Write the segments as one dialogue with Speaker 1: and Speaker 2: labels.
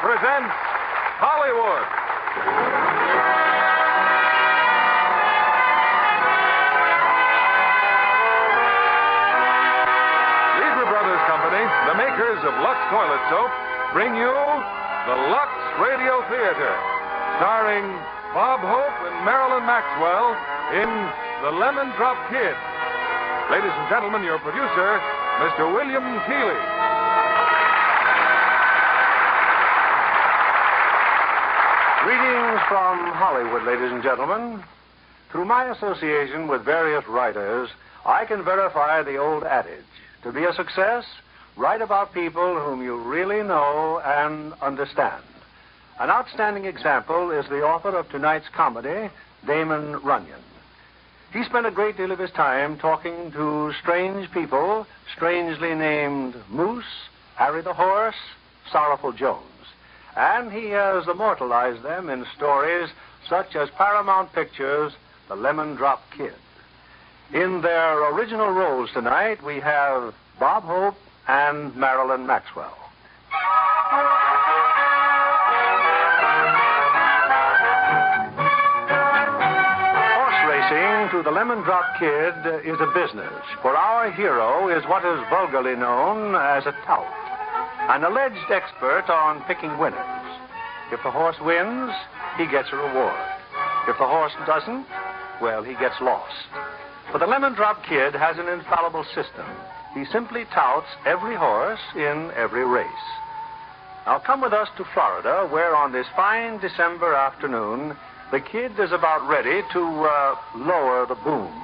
Speaker 1: presents Hollywood. Lever Brothers Company, the makers of Lux Toilet Soap, bring you the Lux Radio Theater, starring Bob Hope and Marilyn Maxwell in The Lemon Drop Kid. Ladies and gentlemen, your producer, Mr. William Keeley.
Speaker 2: Greetings from Hollywood, ladies and gentlemen. Through my association with various writers, I can verify the old adage. To be a success, write about people whom you really know and understand. An outstanding example is the author of tonight's comedy, Damon Runyon. He spent a great deal of his time talking to strange people, strangely named Moose, Harry the Horse, Sorrowful Jones. And he has immortalized them in stories such as Paramount Pictures' The Lemon Drop Kid. In their original roles tonight, we have Bob Hope and Marilyn Maxwell. To the Lemon Drop Kid is a business, for our hero is what is vulgarly known as a tout, an alleged expert on picking winners. If the horse wins, he gets a reward. If the horse doesn't, well, he gets lost. But the Lemon Drop Kid has an infallible system. He simply touts every horse in every race. Now come with us to Florida, where on this fine December afternoon, the kid is about ready to lower the boom.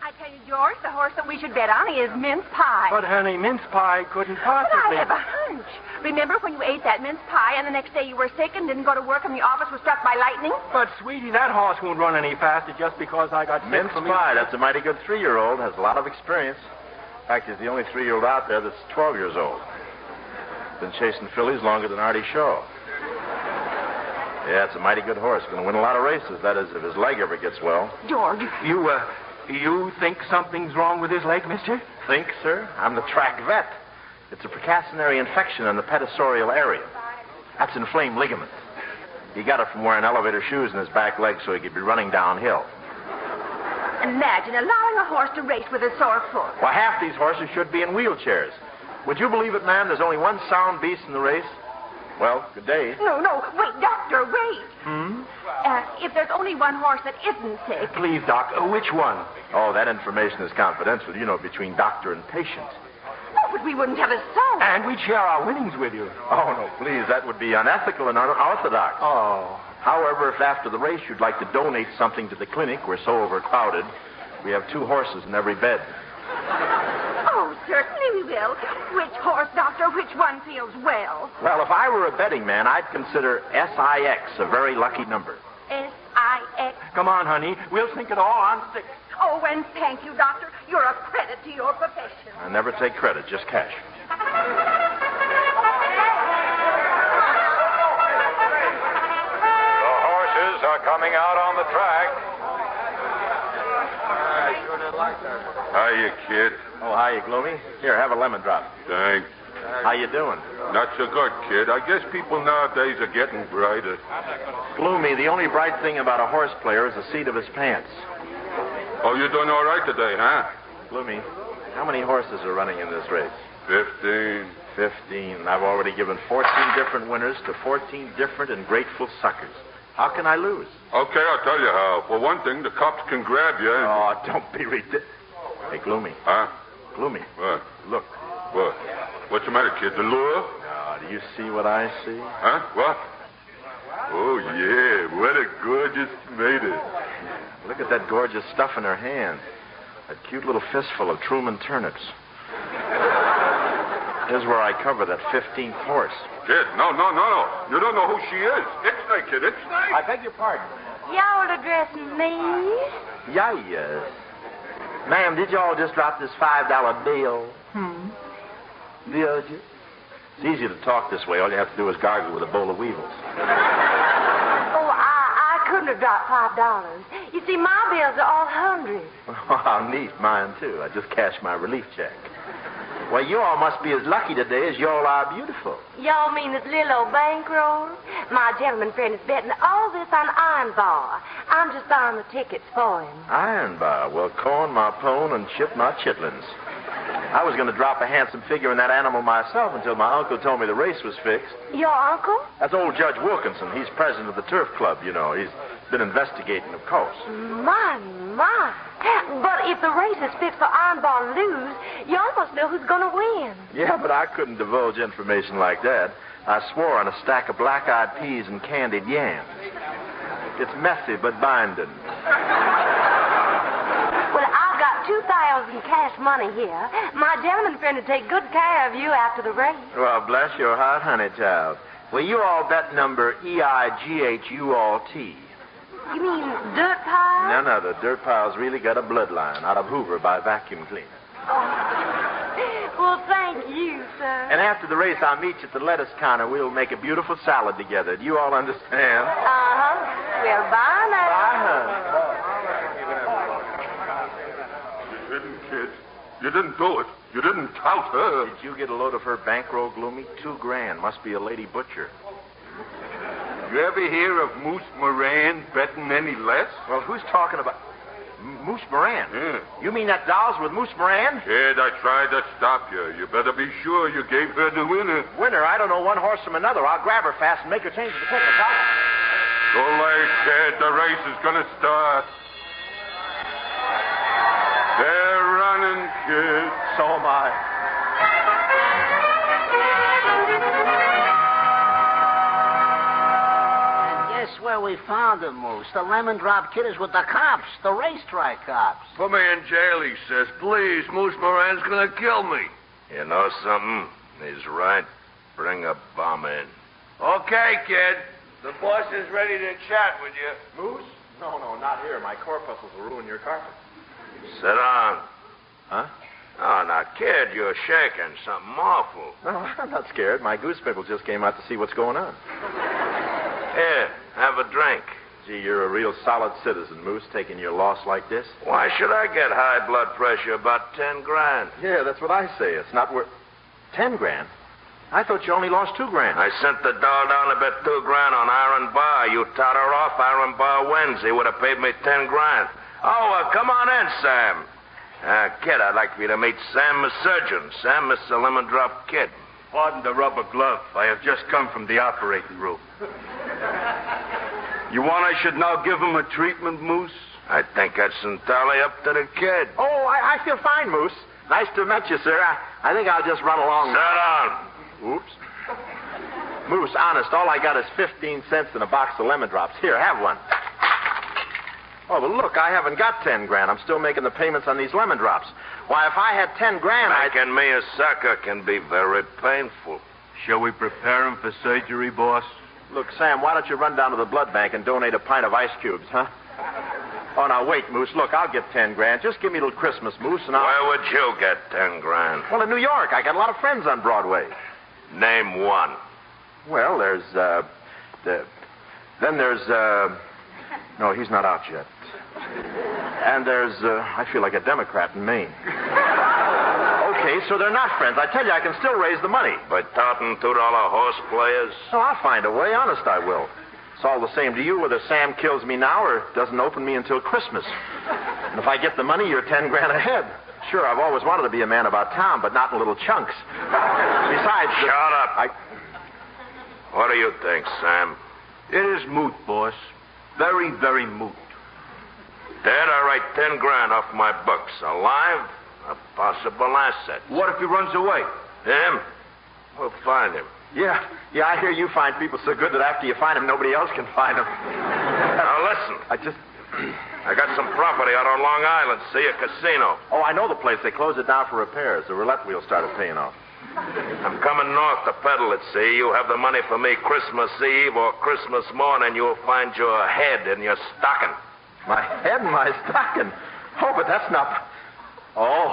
Speaker 3: I tell you, George, the horse that we should bet on is mince pie.
Speaker 4: But, honey, mince pie couldn't possibly...
Speaker 3: But I have a hunch. Remember when you ate that mince pie and the next day you were sick and didn't go to work and the office was struck by lightning?
Speaker 4: But, sweetie, that horse won't run any faster just because I got sick.
Speaker 5: Mince pie, that's a mighty good 3-year-old. Has a lot of experience. In fact, he's the only 3-year-old out there that's 12 years old. Been chasing fillies longer than Artie Shaw. Yeah, it's a mighty good horse. Going to win a lot of races. That is, if his leg ever gets well.
Speaker 3: George.
Speaker 4: You think something's wrong with his leg, mister?
Speaker 5: Think, sir? I'm the track vet. It's a precautionary infection in the pedicorial area. That's inflamed ligament. He got it from wearing elevator shoes in his back leg so he could be running downhill.
Speaker 3: Imagine allowing a horse to race with a sore foot.
Speaker 5: Well, half these horses should be in wheelchairs. Would you believe it, ma'am? There's only one sound beast in the race. Well, good day.
Speaker 3: No, wait, doctor, wait. If there's only one horse that isn't sick...
Speaker 4: Please, Doc, which one?
Speaker 5: Oh, that information is confidential, between doctor and patient.
Speaker 3: Oh, but we wouldn't have a soul.
Speaker 4: And we'd share our winnings with you.
Speaker 5: Oh, no, please, that would be unethical and unorthodox.
Speaker 4: Oh.
Speaker 5: However, if after the race you'd like to donate something to the clinic, we're so overcrowded, we have 2 horses in every bed.
Speaker 3: Oh, certainly we will. Which horse, doctor, which one feels well?
Speaker 5: Well, if I were a betting man, I'd consider SIX a very lucky number.
Speaker 3: SIX?
Speaker 4: Come on, honey. We'll sink it all on 6.
Speaker 3: Oh, and thank you, doctor. You're a credit to your profession.
Speaker 5: I never take credit, just cash.
Speaker 1: The horses are coming out on the track.
Speaker 6: Hiya, kid.
Speaker 5: Oh, hiya, Gloomy. Here, have a lemon drop.
Speaker 6: Thanks.
Speaker 5: How you doing?
Speaker 6: Not so good, kid. I guess people nowadays are getting brighter.
Speaker 5: Gloomy, the only bright thing about a horse player is the seat of his pants.
Speaker 6: Oh, you're doing all right today, huh?
Speaker 5: Gloomy, how many horses are running in this race?
Speaker 6: 15.
Speaker 5: 15. I've already given 14 different winners to 14 different and grateful suckers. How can I lose?
Speaker 6: Okay, I'll tell you how. For one thing, the cops can grab you and...
Speaker 5: Oh, don't be ridiculous. Hey, Gloomy.
Speaker 6: Huh?
Speaker 5: Gloomy.
Speaker 6: What?
Speaker 5: Look.
Speaker 6: What? What's the matter, kid? The lure?
Speaker 5: Oh, do you see what I see?
Speaker 6: Huh? What? Oh, yeah. What a gorgeous tomato.
Speaker 5: Look at that gorgeous stuff in her hand. That cute little fistful of Truman turnips. Here's where I cover that 15th horse.
Speaker 6: Kid, no. You don't know who she is. Ixnay, kid, Ixnay.
Speaker 5: I beg your pardon.
Speaker 3: Y'all addressing me?
Speaker 5: Yes. Ma'am, did y'all just drop this $5 bill? Did you? It's easy to talk this way. All you have to do is gargle with a bowl of weevils.
Speaker 3: Oh, I couldn't have dropped $5. You see, my bills are all hundreds.
Speaker 5: Oh, how neat. Mine, too. I just cashed my relief check. Well, you all must be as lucky today as you all are beautiful.
Speaker 7: Y'all mean this little old bankroll? My gentleman friend is betting all this on Iron Bar. I'm just buying the tickets for him.
Speaker 5: Iron Bar. Well, corn my pone and chip my chitlins. I was going to drop a handsome figure in that animal myself until my uncle told me the race was fixed.
Speaker 7: Your uncle?
Speaker 5: That's old Judge Wilkinson. He's president of the Turf Club, you know. He's been investigating, of course.
Speaker 7: My. But if the race is fixed for Iron Bar to lose, y'all must know who's going to win.
Speaker 5: Yeah, but I couldn't divulge information like that. I swore on a stack of black-eyed peas and candied yams. It's messy, but binding.
Speaker 7: Well, I've got 2,000 cash money here. My gentleman friend will take good care of you after the race.
Speaker 5: Well, bless your heart, honey child. Well, you all bet number EIGHUALT.
Speaker 7: You mean dirt pile?
Speaker 5: No, the dirt pile's really got a bloodline out of Hoover by vacuum cleaner.
Speaker 7: Oh. Well, thank you, sir.
Speaker 5: And after the race, I'll meet you at the lettuce counter. We'll make a beautiful salad together. Do you all understand?
Speaker 7: Uh-huh. Well, bye now.
Speaker 5: Bye,
Speaker 6: You didn't, kid. You didn't do it. You didn't tout her.
Speaker 5: Did you get a load of her bankroll, Gloomy? $2,000. Must be a lady butcher.
Speaker 6: You ever hear of Moose Moran betting any less?
Speaker 5: Well, who's talking about... Moose Moran?
Speaker 6: Yeah.
Speaker 5: You mean that doll's with Moose Moran?
Speaker 6: Kid, I tried to stop you. You better be sure you gave her the winner.
Speaker 5: Winner? I don't know one horse from another. I'll grab her fast and make her change the ticket.
Speaker 6: Too late, kid. The race is going to start. They're running, kid.
Speaker 5: So am I.
Speaker 8: Where we found him, Moose. The Lemon Drop Kid is with the cops, the racetrack cops.
Speaker 9: Put me in jail, he says. Please, Moose Moran's gonna kill me.
Speaker 6: You know something? He's right. Bring a bomb in.
Speaker 9: Okay, kid. The boss is ready to chat with you.
Speaker 5: Moose? No, not here. My corpuscles will ruin your carpet.
Speaker 6: Sit down.
Speaker 5: Huh?
Speaker 6: Oh, now, kid, you're shaking. Something awful.
Speaker 5: No, I'm not scared. My goose pickle just came out to see what's going on.
Speaker 6: Here, have a drink.
Speaker 5: Gee, you're a real solid citizen, Moose, taking your loss like this.
Speaker 6: Why should I get high blood pressure about $10,000?
Speaker 5: Yeah, that's what I say. It's not worth... $10,000? I thought you only lost $2,000.
Speaker 6: I sent the doll down to bet $2,000 on Iron Bar. You tot her off, Iron Bar wins. He would have paid me $10,000. Oh, come on in, Sam. Kid, I'd like for you to meet Sam, the surgeon. Sam, Mr. Lemon Drop Kid.
Speaker 9: Pardon the rubber glove. I have just come from the operating room. You want I should now give him a treatment, Moose?
Speaker 6: I think that's entirely up to the kid.
Speaker 5: Oh, I feel fine, Moose. Nice to meet you, sir. I think I'll just run along.
Speaker 6: Sit down.
Speaker 5: Oops. Moose, honest, all I got is 15 cents in a box of lemon drops. Here, have one. Oh, but look, I haven't got $10,000. I'm still making the payments on these lemon drops. Why, if I had $10,000,
Speaker 6: Making me a sucker can be very painful.
Speaker 9: Shall we prepare him for surgery, boss?
Speaker 5: Look, Sam, why don't you run down to the blood bank and donate a pint of ice cubes, huh? Oh, now, wait, Moose. Look, I'll get $10,000. Just give me till Christmas, Moose, and I'll...
Speaker 6: Where would you get $10,000?
Speaker 5: Well, in New York. I got a lot of friends on Broadway.
Speaker 6: Name one.
Speaker 5: Well, there's, Then there's, No, he's not out yet. And there's, I feel like a Democrat in Maine. Okay, so they're not friends. I tell you, I can still raise the money.
Speaker 6: By touting $2 horse players?
Speaker 5: Oh, I'll find a way. Honest, I will. It's all the same to you whether Sam kills me now or doesn't open me until Christmas. And if I get the money, you're $10,000 ahead. Sure, I've always wanted to be a man about town, but not in little chunks. Besides...
Speaker 6: Shut up. What do you think, Sam?
Speaker 9: It is moot, boss. Very, very moot.
Speaker 6: Dead, I write $10,000 off my books. Alive, a possible asset.
Speaker 9: What if he runs away?
Speaker 6: Him? We'll find him.
Speaker 5: Yeah, I hear you find people so good that after you find them, nobody else can find them.
Speaker 6: Now, listen.
Speaker 5: I
Speaker 6: got some property out on Long Island. See, a casino.
Speaker 5: Oh, I know the place. They closed it down for repairs. The roulette wheel started paying off.
Speaker 6: I'm coming north to peddle it, see. You have the money for me Christmas Eve or Christmas morning. You'll find your head in your stocking.
Speaker 5: My head in my stocking? Oh, but that's not... Oh.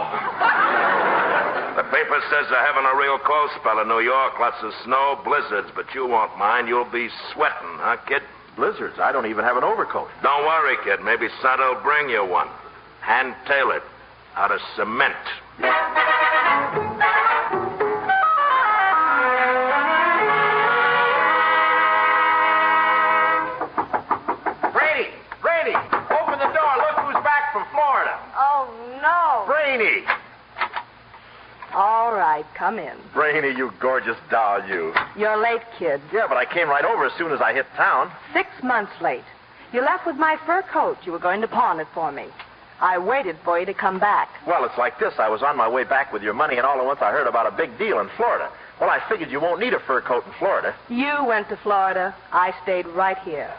Speaker 6: The paper says they're having a real cold spell in New York. Lots of snow, blizzards, but you won't mind. You'll be sweating, huh, kid?
Speaker 5: Blizzards? I don't even have an overcoat.
Speaker 6: Don't worry, kid. Maybe Santa will bring you one. Hand-tailored, out of cement.
Speaker 10: Come in.
Speaker 5: Brainy, you gorgeous doll, you.
Speaker 10: You're late, kid.
Speaker 5: Yeah, but I came right over as soon as I hit town.
Speaker 10: 6 months late. You left with my fur coat. You were going to pawn it for me. I waited for you to come back.
Speaker 5: Well, it's like this. I was on my way back with your money, and all at once I heard about a big deal in Florida. Well, I figured you won't need a fur coat in Florida.
Speaker 10: You went to Florida. I stayed right here.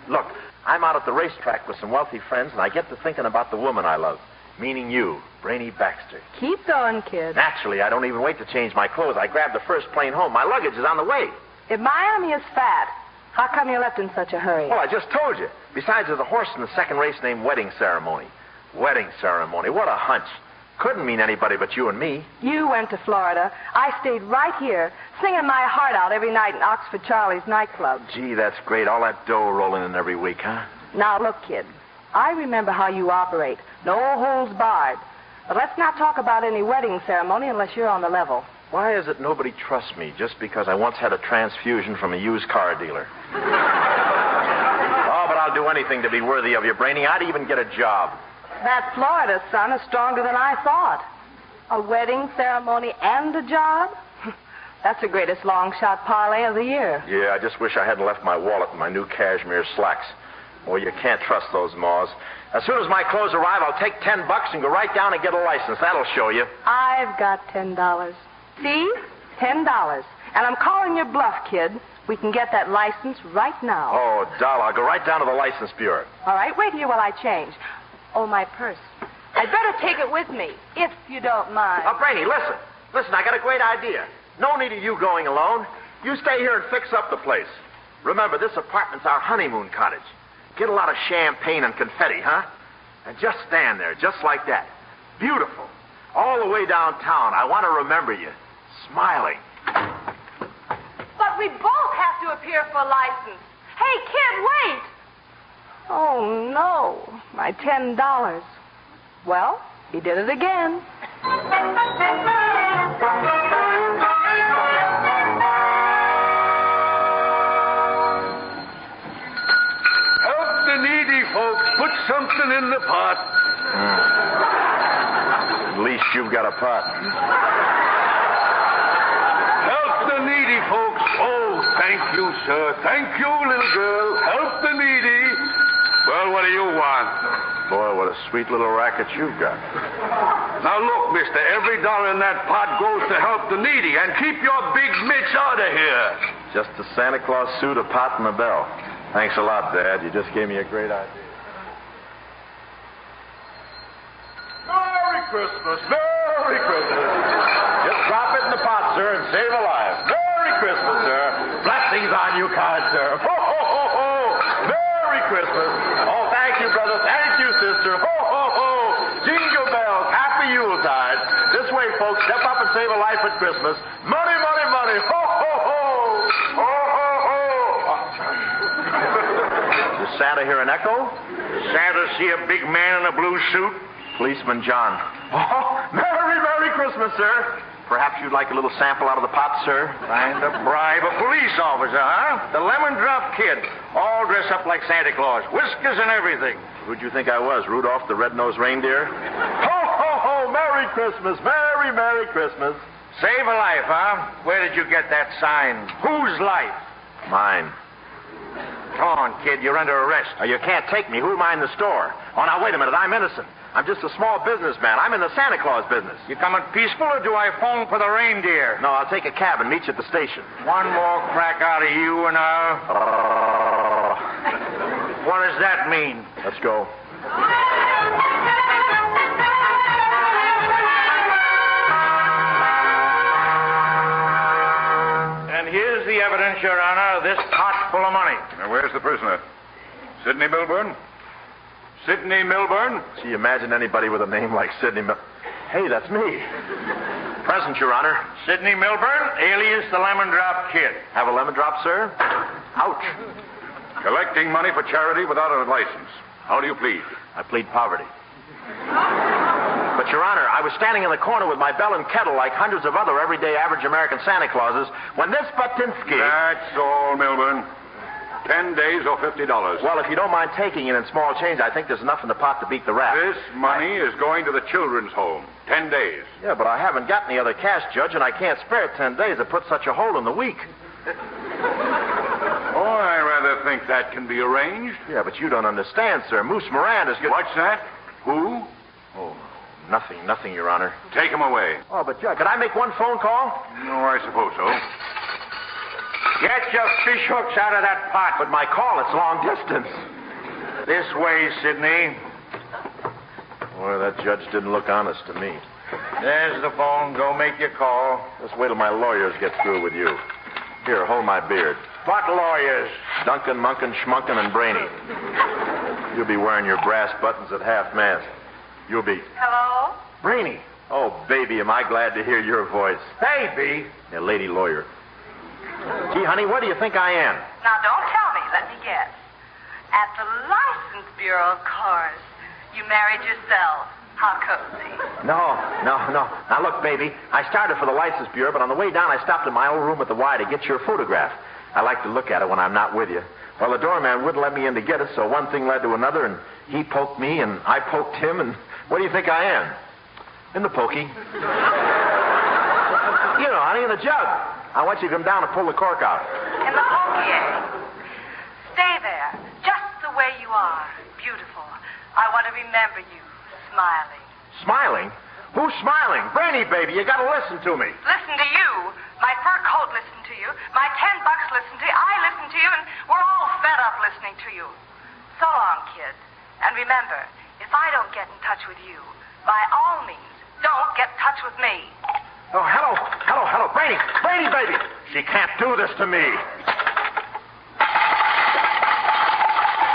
Speaker 5: Look, I'm out at the racetrack with some wealthy friends, and I get to thinking about the woman I love. Meaning you, Brainy Baxter.
Speaker 10: Keep going, kid.
Speaker 5: Naturally, I don't even wait to change my clothes. I grab the first plane home. My luggage is on the way.
Speaker 10: If Miami is fat, how come you left in such a hurry?
Speaker 5: Well, I just told you. Besides, there's a horse in the second race named Wedding Ceremony. Wedding Ceremony. What a hunch. Couldn't mean anybody but you and me.
Speaker 10: You went to Florida. I stayed right here, singing my heart out every night in Oxford Charlie's nightclub.
Speaker 5: Gee, that's great. All that dough rolling in every week, huh?
Speaker 10: Now, look, kid. I remember how you operate. No holds barred. But let's not talk about any wedding ceremony unless you're on the level.
Speaker 5: Why is it nobody trusts me just because I once had a transfusion from a used car dealer? Oh, but I'll do anything to be worthy of you, Brainy. I'd even get a job.
Speaker 10: That Florida sun is stronger than I thought. A wedding ceremony and a job? That's the greatest long-shot parlay of the year.
Speaker 5: Yeah, I just wish I hadn't left my wallet and my new cashmere slacks. Well, you can't trust those maws. As soon as my clothes arrive, I'll take $10 and go right down and get a license. That'll show you.
Speaker 10: I've got $10. See? $10. And I'm calling your bluff, kid. We can get that license right now.
Speaker 5: Oh, doll, I'll go right down to the license bureau.
Speaker 10: All right, wait here while I change. Oh, my purse. I'd better take it with me, if you don't mind.
Speaker 5: Oh, Brainy, listen. Listen, I got a great idea. No need of you going alone. You stay here and fix up the place. Remember, this apartment's our honeymoon cottage. Get a lot of champagne and confetti, huh? And just stand there, just like that. Beautiful. All the way downtown. I want to remember you. Smiling.
Speaker 3: But we both have to appear for a license. Hey, kid, wait!
Speaker 10: Oh, no. My $10. Well, he did it again.
Speaker 9: Help the needy folks. Put something in the pot.
Speaker 5: At least you've got a pot.
Speaker 9: Help the needy folks. Oh, thank you, sir. Thank you, little girl. Help the needy. Well, what do you want?
Speaker 5: Boy, what a sweet little racket you've got.
Speaker 9: Now, look, mister, every dollar in that pot goes to help the needy, and keep your big mitch out of here.
Speaker 5: Just a Santa Claus suit, a pot, and a bell. Thanks a lot, Dad. You just gave me a great idea.
Speaker 9: Merry Christmas. Merry Christmas.
Speaker 5: Just drop it in the pot, sir, and save a life. Merry Christmas, sir. Blessings on you, kind sir. Ho, ho, ho, ho. Merry Christmas. Oh, thank you, brother. Thank you, sister. Ho, ho, ho. Jingle bells. Happy Yuletide. This way, folks. Step up and save a life at Christmas. Money, money, money. Ho, ho, ho. Ho, ho, ho. Does Santa hear an echo?
Speaker 9: Santa see a big man in a blue suit?
Speaker 5: Policeman John. Oh, Merry, Merry Christmas, sir. Perhaps you'd like a little sample out of the pot, sir?
Speaker 9: Trying to bribe a police officer, huh? The Lemon Drop Kid, all dressed up like Santa Claus, whiskers and everything.
Speaker 5: Who'd you think I was, Rudolph the Red-Nosed Reindeer? Ho, ho, ho, Merry Christmas, Merry, Merry Christmas.
Speaker 9: Save a life, huh? Where did you get that sign? Whose life?
Speaker 5: Mine.
Speaker 9: Come on, kid, you're under arrest.
Speaker 5: You can't take me. Who am I in the store? Oh, now, wait a minute, I'm innocent. I'm just a small businessman. I'm in the Santa Claus business.
Speaker 9: You coming peaceful, or do I phone for the reindeer?
Speaker 5: No, I'll take a cab and meet you at the station.
Speaker 9: One more crack out of you and What does that mean?
Speaker 5: Let's go.
Speaker 9: And here's the evidence, Your Honor, this pot full of money.
Speaker 1: Now, where's the prisoner? Sidney Milburn? Sidney Milburn?
Speaker 5: Gee, imagine anybody with a name like Sidney Hey, that's me. Present, Your Honor.
Speaker 9: Sidney Milburn, alias the Lemon Drop Kid.
Speaker 5: Have a lemon drop, sir? Ouch.
Speaker 1: Collecting money for charity without a license. How do you plead?
Speaker 5: I plead poverty. But, Your Honor, I was standing in the corner with my bell and kettle like hundreds of other everyday average American Santa Clauses when this Batinsky...
Speaker 1: That's all, Milburn.
Speaker 9: 10 days or $50.
Speaker 5: Well, if you don't mind taking it in small change, I think there's enough in the pot to beat the rap.
Speaker 9: This money is going to the children's home. 10 days.
Speaker 5: Yeah, but I haven't got any other cash, Judge, and I can't spare 10 days to put such a hole in the week.
Speaker 9: Oh, I rather think that can be arranged.
Speaker 5: Yeah, but you don't understand, sir. Moose Moran is...
Speaker 9: What's that? Who?
Speaker 5: Oh, nothing, Your Honor.
Speaker 9: Take him away.
Speaker 5: Oh, but Judge, could I make one phone call?
Speaker 9: No, I suppose so.
Speaker 4: Get your fish hooks out of that pot.
Speaker 5: But my call, it's long distance.
Speaker 4: This way, Sidney.
Speaker 5: Boy, that judge didn't look honest to me.
Speaker 4: There's the phone. Go make your call.
Speaker 5: Just wait till my lawyers get through with you. Here, hold my beard.
Speaker 4: What lawyers?
Speaker 5: Duncan, Munkin, Schmunkin, and Brainy. You'll be wearing your brass buttons at half-mast. You'll be...
Speaker 7: Hello?
Speaker 5: Brainy. Oh, baby, am I glad to hear your voice.
Speaker 4: Baby?
Speaker 5: Yeah, lady lawyer. Gee, honey, where do you think I am?
Speaker 7: Now, don't tell me. Let me guess. At the License Bureau, of course. You married yourself. How cozy.
Speaker 5: No. Now, look, baby, I started for the License Bureau, but on the way down, I stopped in my old room at the Y to get your photograph. I like to look at it when I'm not with you. Well, the doorman wouldn't let me in to get it, so one thing led to another, and he poked me, and I poked him, and what do you think I am? In the pokey. You know, honey, in the jug. I want you to come down and pull the cork out.
Speaker 7: In the pokey, eh? Stay there, just the way you are. Beautiful. I want to remember you, smiling.
Speaker 5: Smiling? Who's smiling? Brainy, baby, you gotta listen to me.
Speaker 7: Listen to you. My fur coat listened to you. My $10 listened to you. I listened to you, and we're all fed up listening to you. So long, kid. And remember, if I don't get in touch with you, by all means, don't get in touch with me.
Speaker 5: Oh, hello. Brainy, baby. She can't do this to me.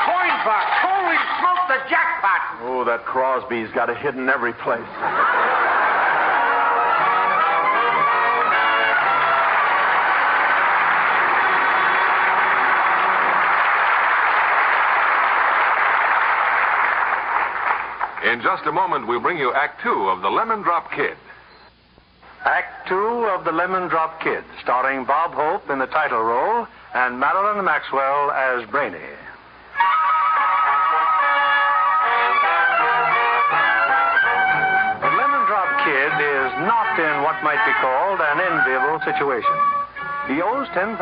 Speaker 4: Coin box. Holy smoke, the jackpot.
Speaker 5: Oh, that Crosby's got it hidden every place.
Speaker 1: In just a moment, we'll bring you Act Two of The Lemon Drop Kid.
Speaker 2: Act Two of The Lemon Drop Kid, starring Bob Hope in the title role and Marilyn Maxwell as Brainy. The Lemon Drop Kid is not in what might be called an enviable situation. He owes $10,000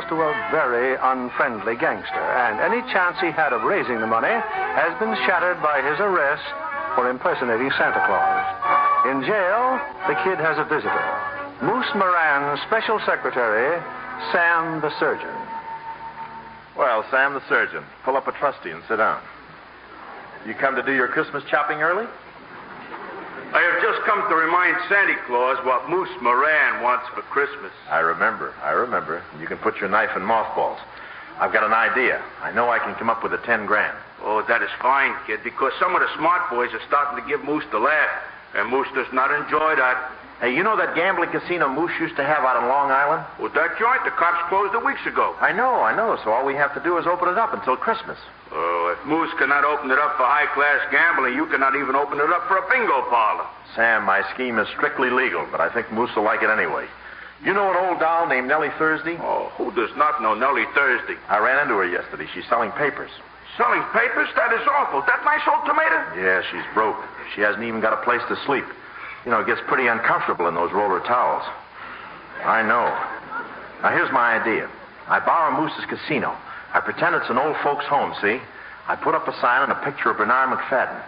Speaker 2: to a very unfriendly gangster, and any chance he had of raising the money has been shattered by his arrest for impersonating Santa Claus. In jail, the kid has a visitor, Moose Moran's special secretary, Sam the Surgeon.
Speaker 5: Well, Sam the Surgeon, pull up a trustee and sit down. You come to do your Christmas shopping early?
Speaker 9: I have just come to remind Santa Claus what Moose Moran wants for Christmas.
Speaker 5: I remember. You can put your knife in mothballs. I've got an idea. I know I can come up with the $10,000.
Speaker 9: Oh, that is fine, kid, because some of the smart boys are starting to give Moose the laugh, and Moose does not enjoy that.
Speaker 5: Hey, you know that gambling casino Moose used to have out on Long Island?
Speaker 9: Well, that joint, the cops closed it weeks ago.
Speaker 5: I know. So all we have to do is open it up until Christmas.
Speaker 9: Oh, if Moose cannot open it up for high-class gambling, you cannot even open it up for a bingo parlor.
Speaker 5: Sam, my scheme is strictly legal, but I think Moose will like it anyway. You know an old doll named Nellie Thursday?
Speaker 9: Oh, who does not know Nellie Thursday?
Speaker 5: I ran into her yesterday. She's selling papers.
Speaker 9: Selling papers? That is awful. That nice old tomato?
Speaker 5: Yeah, she's broke. She hasn't even got a place to sleep. You know, it gets pretty uncomfortable in those roller towels. I know. Now, here's my idea. I borrow Moose's casino. I pretend it's an old folks' home, see? I put up a sign and a picture of Bernard McFadden.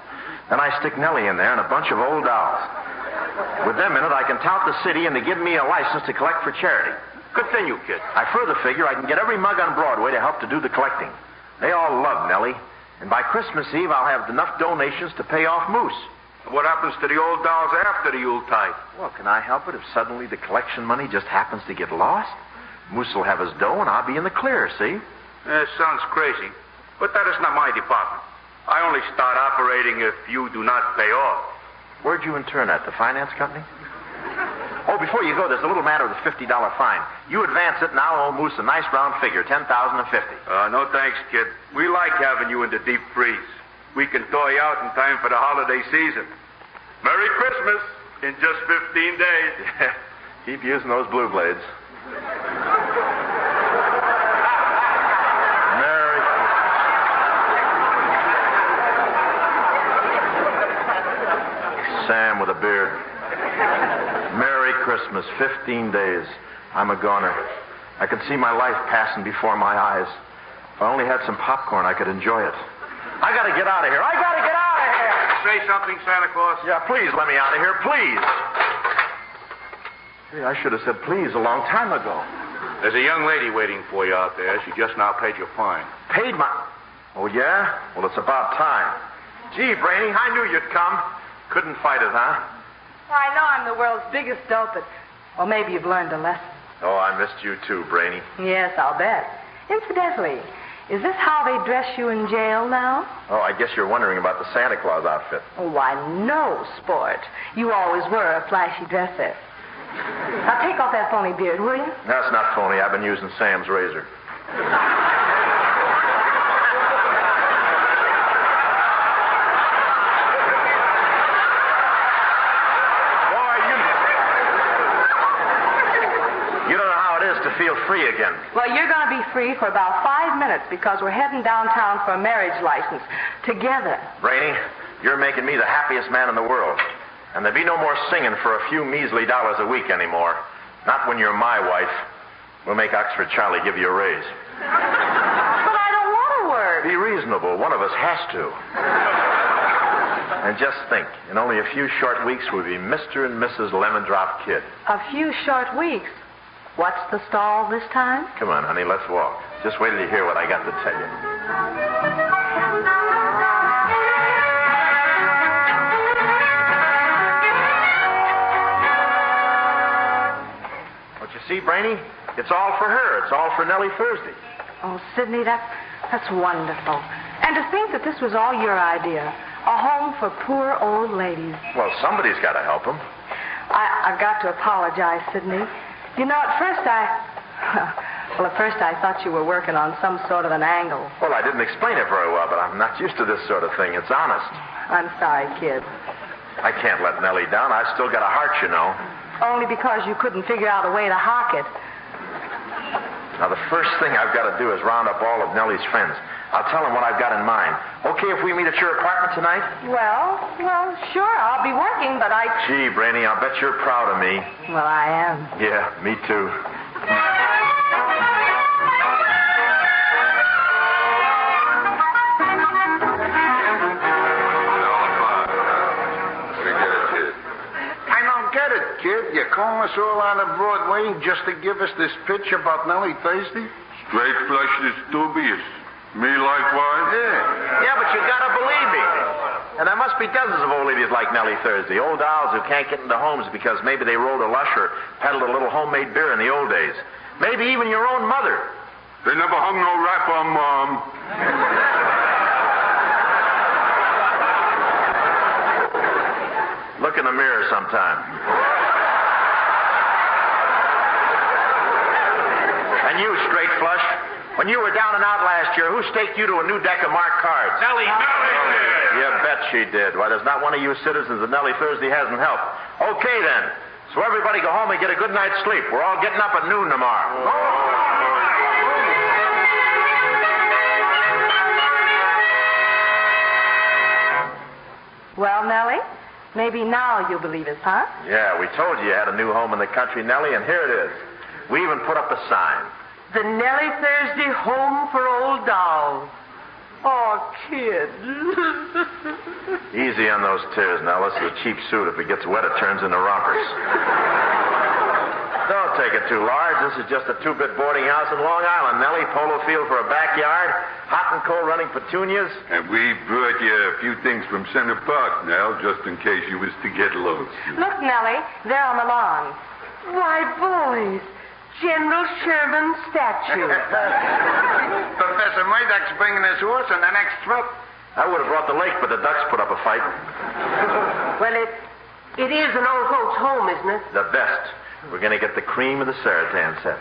Speaker 5: Then I stick Nellie in there and a bunch of old dolls. With them in it, I can tout the city and they give me a license to collect for charity.
Speaker 9: Continue, kid.
Speaker 5: I further figure I can get every mug on Broadway to help to do the collecting. They all love Nellie. And by Christmas Eve, I'll have enough donations to pay off Moose.
Speaker 9: What happens to the old dolls after the Yuletide?
Speaker 5: Well, can I help it if suddenly the collection money just happens to get lost? Moose will have his dough and I'll be in the clear, see?
Speaker 9: Sounds crazy. But that is not my department. I only start operating if you do not pay off.
Speaker 5: Where'd you intern at? The finance company? Oh, before you go, there's a little matter of the $50 fine. You advance it, and I'll owe Moose a nice round figure, $10,050.
Speaker 9: No thanks, kid. We like having you in the deep freeze. We can thaw you out in time for the holiday season. Merry Christmas in just 15 days.
Speaker 5: Yeah, keep using those blue blades. Christmas, 15 days. I'm a goner. I can see my life passing before my eyes. If I only had some popcorn, I could enjoy it. I gotta get out of here.
Speaker 9: Say something, Santa Claus.
Speaker 5: Yeah, please let me out of here, please. Hey, I should have said please a long time ago.
Speaker 9: There's a young lady waiting for you out there. She just now paid your fine.
Speaker 5: Paid my... Oh, yeah? Well, it's about time. Gee, Brainy, I knew you'd come. Couldn't fight it, huh?
Speaker 10: I know I'm the world's biggest dope, but... Well, maybe you've learned a lesson.
Speaker 5: Oh, I missed you too, Brainy.
Speaker 10: Yes, I'll bet. Incidentally, is this how they dress you in jail now?
Speaker 5: Oh, I guess you're wondering about the Santa Claus outfit.
Speaker 10: Oh, why, no, sport. You always were a flashy dresser. Now, take off that phony beard, will you?
Speaker 5: That's not phony. I've been using Sam's razor. To feel free again.
Speaker 10: Well, you're going to be free for about 5 minutes because we're heading downtown for a marriage license together.
Speaker 5: Brainy, you're making me the happiest man in the world. And there'll be no more singing for a few measly dollars a week anymore. Not when you're my wife. We'll make Oxford Charlie give you a raise.
Speaker 10: But I don't want to work.
Speaker 5: Be reasonable. One of us has to. And just think, in only a few short weeks, we'll be Mr. and Mrs. Lemon Drop Kid.
Speaker 10: A few short weeks? What's the stall this time?
Speaker 5: Come on, honey, let's walk. Just wait till you hear what I got to tell you. What you see, Brainy? It's all for her. It's all for Nellie Thursday.
Speaker 10: Oh, Sidney, that's wonderful. And to think that this was all your idea. A home for poor old ladies.
Speaker 5: Well, somebody's got to help them.
Speaker 10: I've got to apologize, Sidney. You know, at first I thought you were working on some sort of an angle.
Speaker 5: Well, I didn't explain it very well, but I'm not used to this sort of thing. It's honest.
Speaker 10: I'm sorry, kid.
Speaker 5: I can't let Nellie down. I've still got a heart, you know.
Speaker 10: Only because you couldn't figure out a way to hock it.
Speaker 5: Now, the first thing I've got to do is round up all of Nellie's friends. I'll tell them what I've got in mind. Okay if we meet at your apartment tonight?
Speaker 10: Well, sure. I'll be working, but
Speaker 5: Gee, Brainy, I'll bet you're proud of me.
Speaker 10: Well, I am.
Speaker 5: Yeah, me too.
Speaker 11: I don't get it, kid. You calling us all out of Broadway just to give us this pitch about Nellie Thursday?
Speaker 12: Straight flush is dubious. Me likewise?
Speaker 5: Yeah, but you gotta believe me. And there must be dozens of old ladies like Nellie Thursday. Old dolls who can't get into homes because maybe they rolled a lush or peddled a little homemade beer in the old days. Maybe even your own mother.
Speaker 12: They never hung no rap on Mom.
Speaker 5: Look in the mirror sometime. And you, straight flush. When you were down and out last year, who staked you to a new deck of marked cards?
Speaker 9: Nellie did.
Speaker 5: You bet she did. Why, there's not one of you citizens that Nellie Thursday hasn't helped. Okay, then. So everybody go home and get a good night's sleep. We're all getting up at noon tomorrow.
Speaker 10: Well, Nellie, maybe now you'll believe us, huh?
Speaker 5: Yeah, we told you had a new home in the country, Nellie, and here it is. We even put up a sign.
Speaker 13: The Nellie Thursday Home for Old Dolls. Oh, kid.
Speaker 5: Easy on those tears, Nellie. This is a cheap suit. If it gets wet, it turns into rompers. Don't take it too large. This is just a two-bit boarding house in Long Island, Nellie. Polo field for a backyard. Hot and cold running petunias.
Speaker 12: And we brought you a few things from Center Park, Nell, just in case you was to get lost.
Speaker 10: Look, Nellie, they're on the lawn.
Speaker 13: Why, boys. General Sherman's statue.
Speaker 11: Professor Murdoch's bringing his horse on the next trip.
Speaker 5: I would have brought the lake, but the ducks put up a fight.
Speaker 13: Well, it is an old folks' home, isn't it?
Speaker 5: The best. We're going to get the cream of the Saratan set.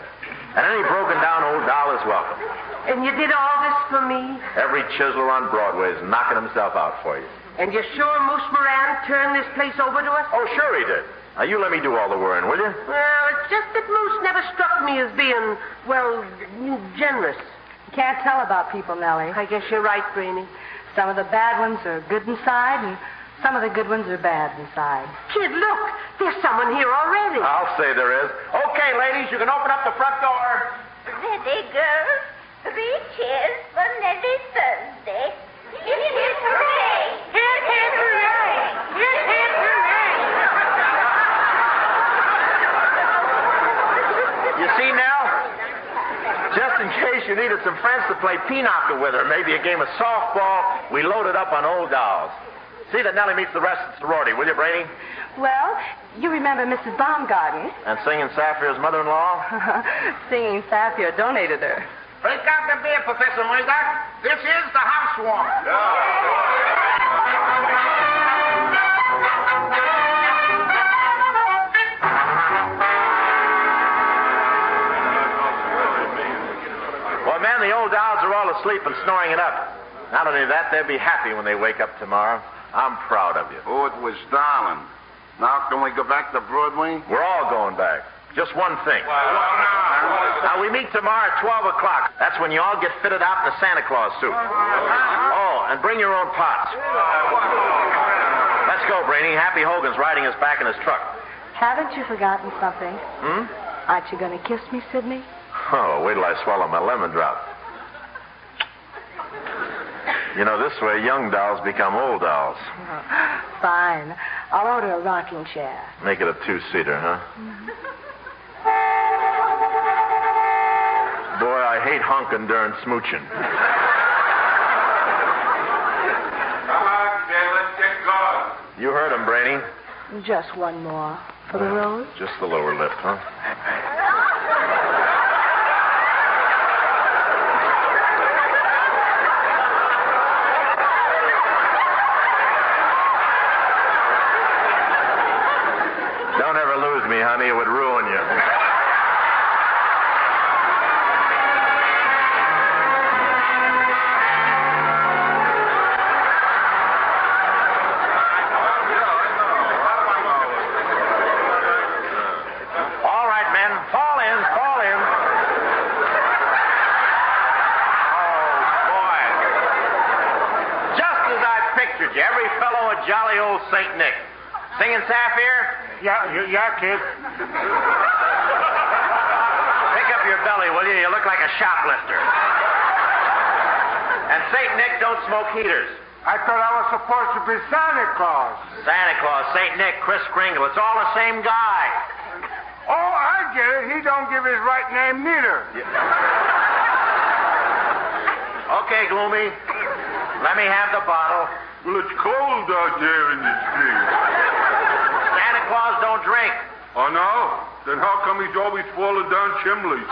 Speaker 5: And any broken down old doll is welcome.
Speaker 13: And you did all this for me?
Speaker 5: Every chiseler on Broadway is knocking himself out for you.
Speaker 13: And you're sure Moose Moran turned this place over to us?
Speaker 5: Oh, sure he did. Now, you let me do all the worrying, will you?
Speaker 13: Well, it's just that Moose never struck me as being, well, generous.
Speaker 10: You can't tell about people, Nellie.
Speaker 13: I guess you're right, Brainy.
Speaker 10: Some of the bad ones are good inside, and Some of the good ones are bad inside.
Speaker 13: Kid, look. There's someone here already.
Speaker 5: I'll say there is. Okay, ladies, you can open up the front door.
Speaker 14: Ready, girls? 3 cheers for Nelly Thursday. Hip, hip, hooray!
Speaker 13: Hip, hip, hooray! Hip, hip, hooray!
Speaker 5: You see now? Just in case you needed some friends to play pinochle with, or maybe a game of softball, we loaded up on old dolls. See that Nellie meets the rest of the sorority, will you, Brady?
Speaker 10: Well, you remember Mrs. Baumgarten?
Speaker 5: And singing Sapphire's mother-in-law?
Speaker 10: Singing Sapphire donated her.
Speaker 8: Break out the beer, Professor Murdoch. This is the housewarming.
Speaker 5: Well, man, the old dolls are all asleep and snoring it up. Not only that, they'll be happy when they wake up tomorrow. I'm proud of you.
Speaker 11: Oh, it was darling. Now can we go back to Broadway?
Speaker 5: We're all going back. Just one thing. Now, we meet tomorrow at 12 o'clock. That's when you all get fitted out in a Santa Claus suit. Oh, and bring your own pots. Let's go, Brainy. Happy Hogan's riding us back in his truck.
Speaker 10: Haven't you forgotten something? Aren't you going to kiss me, Sidney?
Speaker 5: Oh, wait till I swallow my lemon drop. You know, this way young dolls become old dolls.
Speaker 10: Fine. I'll order a rocking chair.
Speaker 5: Make it a 2-seater, huh? Boy, I hate honking during smooching.
Speaker 12: Come on, Jay, let's get going.
Speaker 5: You heard him, Brainy.
Speaker 10: Just one more. For the road?
Speaker 5: Just the lower lift, huh? Don't ever lose me, honey. It would ruin you. All right, men. Fall in. Fall in. Oh, boy. Just as I pictured you. Every fellow a jolly old St. Nick. Singing Sapphire?
Speaker 2: Yeah, kid.
Speaker 5: Pick up your belly, will you? You look like a shoplifter. And St. Nick don't smoke heaters.
Speaker 2: I thought I was supposed to be Santa Claus.
Speaker 5: Santa Claus, St. Nick, Kris Kringle, it's all the same guy.
Speaker 2: Oh, I get it. He don't give his right name neither.
Speaker 5: Okay, Gloomy. Let me have the bottle.
Speaker 12: Well, it's cold out there in the street.
Speaker 5: Santa Claus don't drink.
Speaker 12: Oh, no? Then how come he's always falling down chimneys?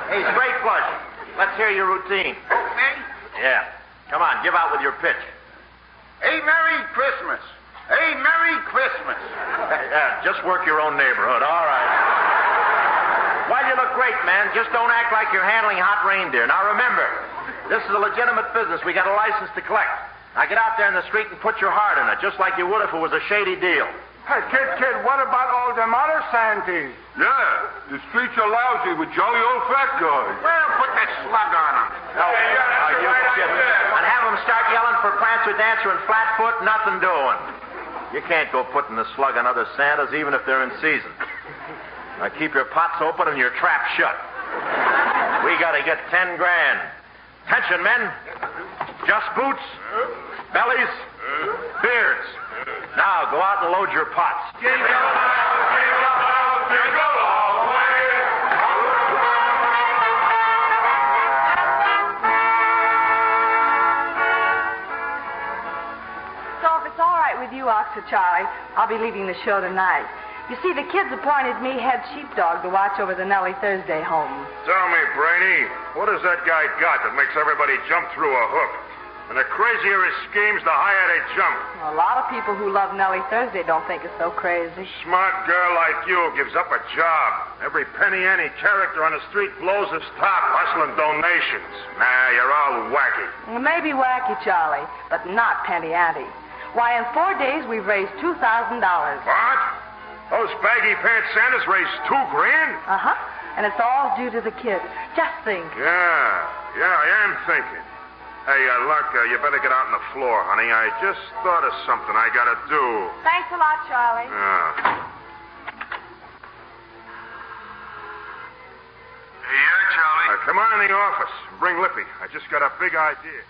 Speaker 5: Hey, straight flush. Let's hear your routine.
Speaker 11: Okay.
Speaker 5: Yeah. Come on, give out with your pitch.
Speaker 11: Hey, Merry Christmas. Hey, Merry Christmas.
Speaker 5: Just work your own neighborhood. All right. Well, you look great, man. Just don't act like you're handling hot reindeer. Now, remember, this is a legitimate business. We got a license to collect. Now, get out there in the street and put your heart in it, just like you would if it was a shady deal.
Speaker 2: Hey, kid, what about all them other Santies?
Speaker 12: Yeah, the streets are lousy with jolly old fat guys.
Speaker 11: Well, put that slug on him.
Speaker 5: No, you kidding? And have them start yelling for Prancer, Dancer, and Flatfoot, nothing doing. You can't go putting the slug on other Santas, even if they're in season. Now, keep your pots open and your trap shut. We got to get 10 grand. Attention, men. Just boots, bellies, beards. Now, go out and load your pots.
Speaker 12: Jingle bells, jingle all the way.
Speaker 10: So if it's all right with you, Oxford Charlie, I'll be leaving the show tonight. You see, the kids appointed me head sheepdog to watch over the Nellie Thursday home.
Speaker 9: Tell me, Brainy, what has that guy got that makes everybody jump through a hoop? And the crazier his schemes, the higher they jump.
Speaker 10: A lot of people who love Nellie Thursday don't think it's so crazy.
Speaker 9: Smart girl like you gives up a job. Every penny any character on the street blows his top, hustling donations. Nah, you're all wacky.
Speaker 10: Well, maybe wacky, Charlie, but not penny ante. Why, in 4 days, we've raised $2,000.
Speaker 9: What? Those baggy pants Santas raised $2 grand?
Speaker 10: Uh-huh. And it's all due to the kids. Just think.
Speaker 9: Yeah, I am thinking.
Speaker 6: Hey, Luck, you better get out on the floor, honey. I just thought of something I gotta do.
Speaker 3: Thanks a lot, Charlie.
Speaker 6: Yeah, Charlie? Come on in the office. Bring Lippy. I just got a big idea.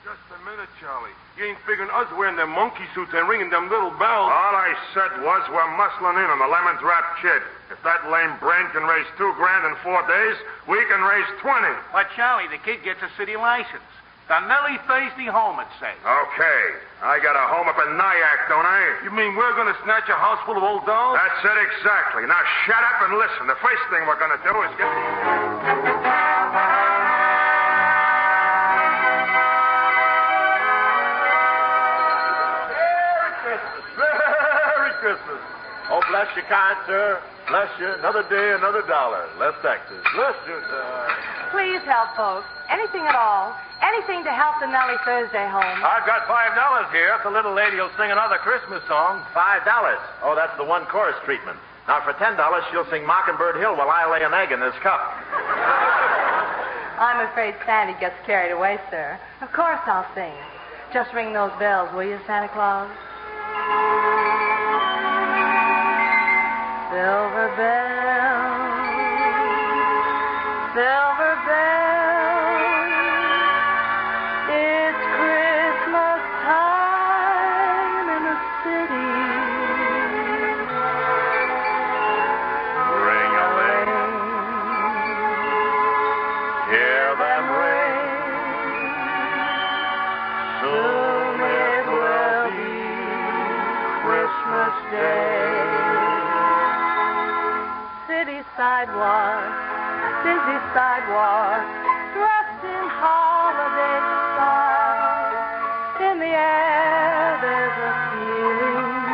Speaker 9: Just a minute, Charlie. You ain't figuring us wearing them monkey suits and ringing them little bells.
Speaker 6: All I said was we're muscling in on the Lemon Drop Kid. If that lame brain can raise $2,000 in 4 days, we can raise 20.
Speaker 4: But, Charlie, the kid gets a city license. The Nellie Thursday home, it says.
Speaker 6: Okay. I got a home up in Nyack, don't I?
Speaker 9: You mean we're going to snatch a house full of old dolls?
Speaker 6: That's it exactly. Now shut up and listen. The first thing we're going to do is get...
Speaker 5: Merry Christmas. Oh, bless you, kind sir. Bless you. Another day, another dollar. Less taxes. Bless you, sir.
Speaker 10: Please help, folks. Anything at all. Anything to help the Nellie Thursday home.
Speaker 5: I've got $5 here if the little lady will sing another Christmas song. $5. Oh, that's the one chorus treatment. Now, for $10, she'll sing Mockingbird Hill while I lay an egg in this cup.
Speaker 10: I'm afraid Sandy gets carried away, sir. Of course I'll sing. Just ring those bells, will you, Santa Claus? Silver bells, silver bells, it's Christmas time in the city.
Speaker 5: Ring-a-ling, hear them ring. Soon it will be Christmas Day.
Speaker 10: City sidewalk, busy sidewalk, dressed in holiday style. In the air, there's a feeling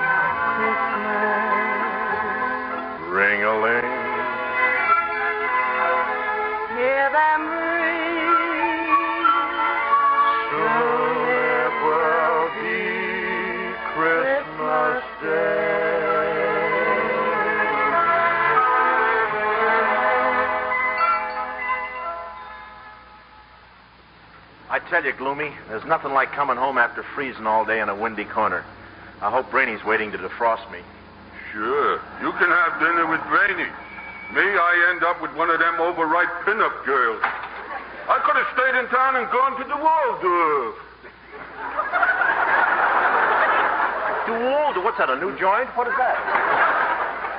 Speaker 10: of Christmas.
Speaker 5: Ring-a-ling.
Speaker 10: Hear them ring.
Speaker 5: Soon it will be Christmas Day. I tell you, Gloomy, there's nothing like coming home after freezing all day in a windy corner. I hope Brainy's waiting to defrost me.
Speaker 12: Sure. You can have dinner with Brainy. Me, I end up with one of them overripe pinup girls. I could have stayed in town and gone to the Waldorf.
Speaker 5: Waldorf? What's that, a new joint? What is that?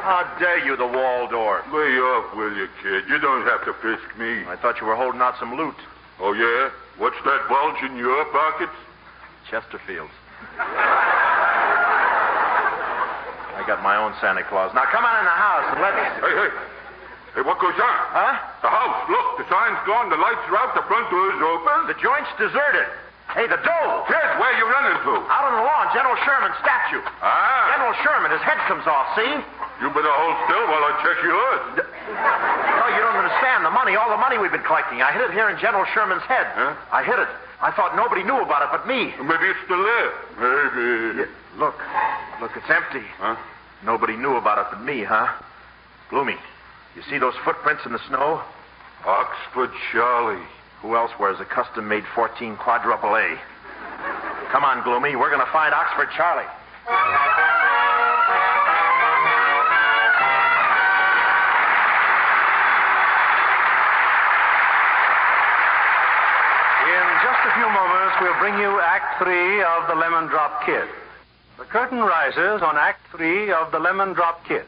Speaker 5: How dare you, the Waldorf?
Speaker 12: Lay off, will you, kid? You don't have to frisk me.
Speaker 5: I thought you were holding out some loot.
Speaker 12: Oh, yeah? What's that bulge in your pockets?
Speaker 5: Chesterfields. I got my own Santa Claus. Now, come on in the house and let's...
Speaker 12: Hey, what goes on?
Speaker 5: Huh?
Speaker 12: The house. Look, the sign's gone, the lights are out, the front door's open.
Speaker 5: The joint's deserted. Hey, the dough.
Speaker 12: Kid, where you running to?
Speaker 5: Out on the lawn, General Sherman's statue.
Speaker 12: Ah.
Speaker 5: General Sherman, his head comes off, see?
Speaker 12: You better hold still while I check yours.
Speaker 5: No, you don't understand. The money, all the money we've been collecting. I hid it here in General Sherman's head.
Speaker 12: Huh?
Speaker 5: I hid it. I thought nobody knew about it but me.
Speaker 12: Maybe it's still there. Maybe.
Speaker 5: Yeah, look, it's empty.
Speaker 12: Huh?
Speaker 5: Nobody knew about it but me, huh? Gloomy, you see those footprints in the snow?
Speaker 12: Oxford Charlie.
Speaker 5: Who else wears a custom-made 14 quadruple A? Come on, Gloomy. We're going to find Oxford Charlie.
Speaker 2: In just a few moments, we'll bring you Act 3 of The Lemon Drop Kid. The curtain rises on Act 3 of The Lemon Drop Kid.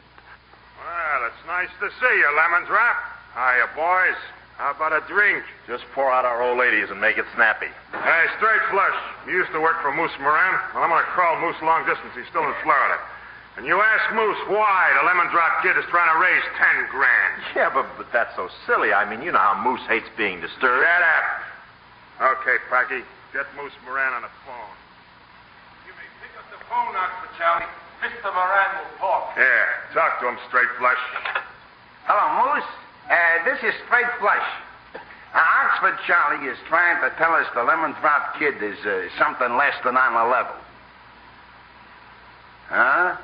Speaker 6: Well, it's nice to see you, Lemon Drop. Hiya, boys. How about a drink?
Speaker 5: Just pour out our old ladies and make it snappy.
Speaker 6: Hey, straight flush. You used to work for Moose Moran. Well, I'm going to crawl Moose long distance. He's still in Florida. And you ask Moose why the Lemon Drop Kid is trying to raise $10,000.
Speaker 5: Yeah, but that's so silly. I mean, you know how Moose hates being disturbed.
Speaker 6: Shut up. Okay, Packy. Get Moose Moran on the phone.
Speaker 9: You may pick up the phone, Oxford Charlie. Mr. Moran will talk.
Speaker 6: Yeah, talk to him, straight flush.
Speaker 11: Hello, Moose. This is Straight Flush. Oxford Charlie is trying to tell us the Lemon Drop Kid is something less than on the level. Huh?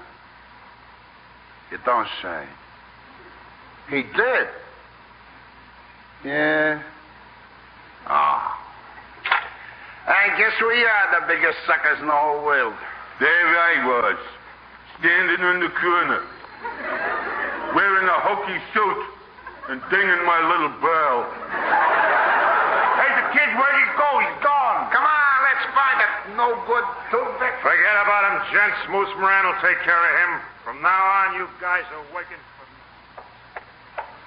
Speaker 11: You don't say. He did? Yeah. I guess we are the biggest suckers in the whole world.
Speaker 12: There I was, standing in the corner, wearing a hokey suit and dinging my little bell.
Speaker 11: Hey, the kid, where'd he go? He's gone. Come on, let's find it. No good, too big.
Speaker 9: Forget about him, gents. Moose Moran will take care of him. From now on, you guys are working for me.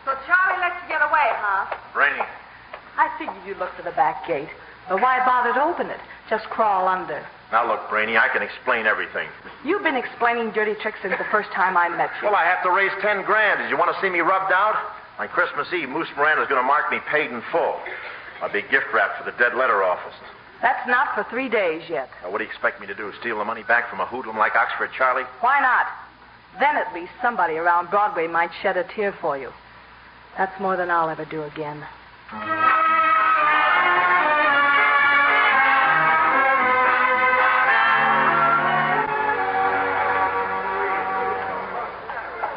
Speaker 10: So Charlie lets you get away, huh?
Speaker 5: Brainy.
Speaker 10: I figured you'd look for the back gate. But why bother to open it? Just crawl under.
Speaker 5: Now, look, Brainy, I can explain everything.
Speaker 10: You've been explaining dirty tricks since the first time I met you.
Speaker 5: Well, I have to raise 10 grand. Did you want to see me rubbed out? On Christmas Eve, Moose Moran is going to mark me paid in full. A big gift wrap for the dead letter office.
Speaker 10: That's not for 3 days yet.
Speaker 5: Now, what do you expect me to do? Steal the money back from a hoodlum like Oxford Charlie?
Speaker 10: Why not? Then at least somebody around Broadway might shed a tear for you. That's more than I'll ever do again.